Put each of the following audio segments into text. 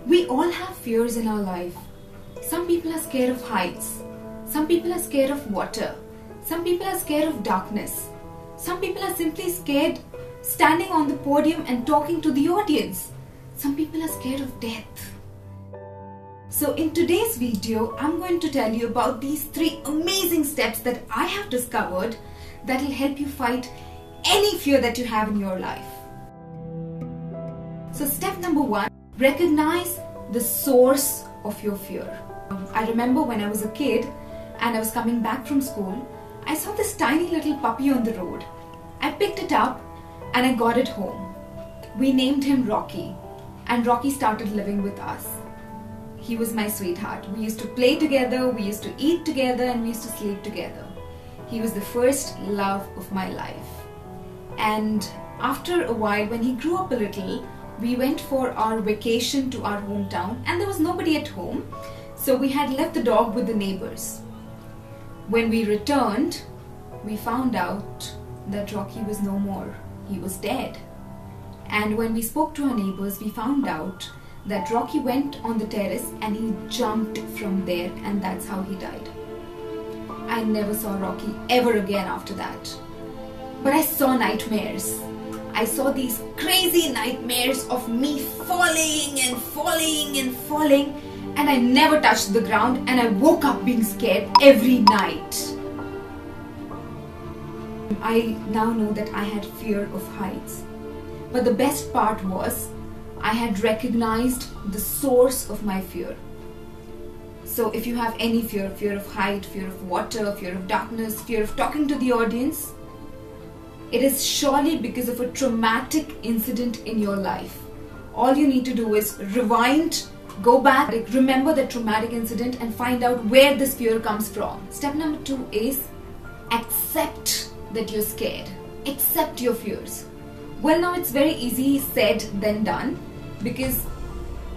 We all have fears in our life. Some people are scared of heights. Some people are scared of water. Some people are scared of darkness. Some people are simply scared standing on the podium and talking to the audience. Some people are scared of death. So in today's video, I'm going to tell you about these 3 amazing steps that I have discovered that will help you fight any fear that you have in your life. So step number 1, recognize the source of your fear. I remember when I was a kid and I was coming back from school, I saw this tiny little puppy on the road. I picked it up and I got it home. We named him Rocky, and Rocky started living with us. He was my sweetheart. We used to play together, we used to eat together, and we used to sleep together. He was the first love of my life. And after a while, when he grew up a little, we went for our vacation to our hometown and there was nobody at home. So we had left the dog with the neighbors. When we returned, we found out that Rocky was no more. He was dead. And when we spoke to our neighbors, we found out that Rocky went on the terrace and he jumped from there, and that's how he died. I never saw Rocky ever again after that. But I saw nightmares. I saw these crazy nightmares of me falling and falling and falling, and I never touched the ground, and I woke up being scared every night. I now know that I had fear of heights. But the best part was I had recognized the source of my fear. So if you have any fear, fear of height, fear of water, fear of darkness, fear of talking to the audience, it is surely because of a traumatic incident in your life. All you need to do is rewind, go back, remember the traumatic incident and find out where this fear comes from. Step number 2 is accept that you're scared. Accept your fears. Well, now it's very easy said than done, because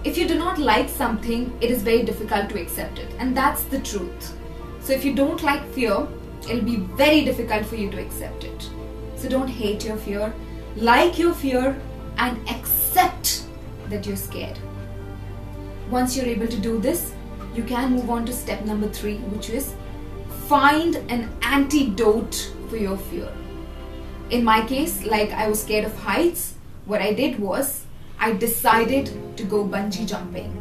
if you do not like something, it is very difficult to accept it, and that's the truth. So if you don't like fear, it'll be very difficult for you to accept it. So don't hate your fear, like your fear, and accept that you're scared. Once you're able to do this, you can move on to step number 3, which is find an antidote for your fear. In my case, like I was scared of heights, what I did was I decided to go bungee jumping.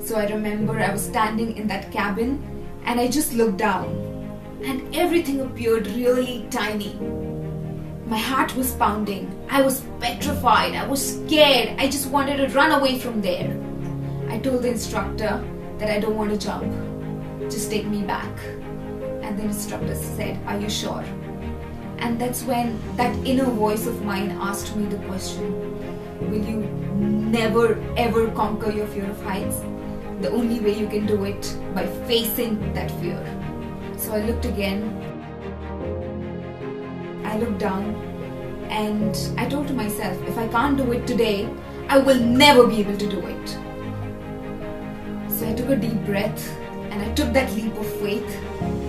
So I remember I was standing in that cabin and I just looked down and everything appeared really tiny. My heart was pounding. I was petrified. I was scared. I just wanted to run away from there. I told the instructor that I don't want to jump. Just take me back. And the instructor said, "Are you sure?" And that's when that inner voice of mine asked me the question, will you never ever conquer your fear of heights? The only way you can do it by facing that fear. So I looked again. I looked down and I told to myself, if I can't do it today, I will never be able to do it. So I took a deep breath and I took that leap of faith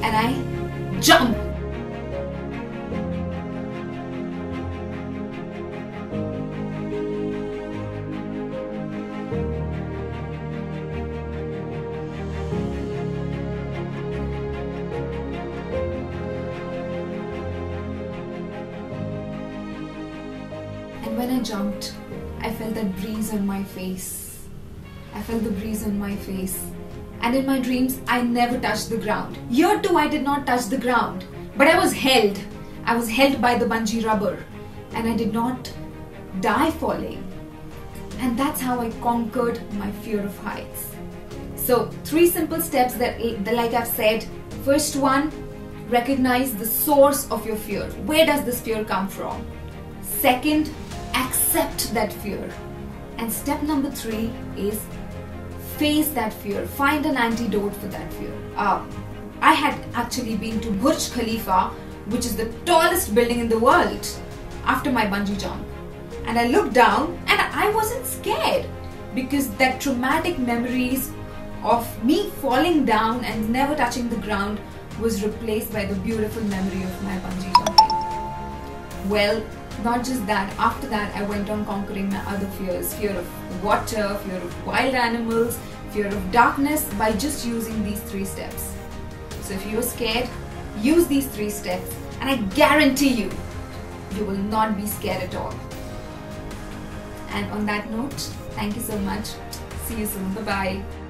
and I jumped. And when I jumped, I felt that breeze on my face. I felt the breeze on my face. And in my dreams, I never touched the ground. Here too, I did not touch the ground. But I was held. I was held by the bungee rubber. And I did not die falling. And that's how I conquered my fear of heights. So 3 simple steps that like I've said. First one, recognize the source of your fear. Where does this fear come from? Second, accept that fear. And step number 3 is face that fear. Find an antidote for that fear. I had actually been to Burj Khalifa, which is the tallest building in the world, after my bungee jump. And I looked down and I wasn't scared because that traumatic memories of me falling down and never touching the ground was replaced by the beautiful memory of my bungee jumping. Well, Not just that, after that I went on conquering my other fears. Fear of water, fear of wild animals, fear of darkness, by just using these 3 steps. So if you're scared, use these 3 steps and I guarantee you, you will not be scared at all. And on that note, thank you so much. See you soon. Bye-bye.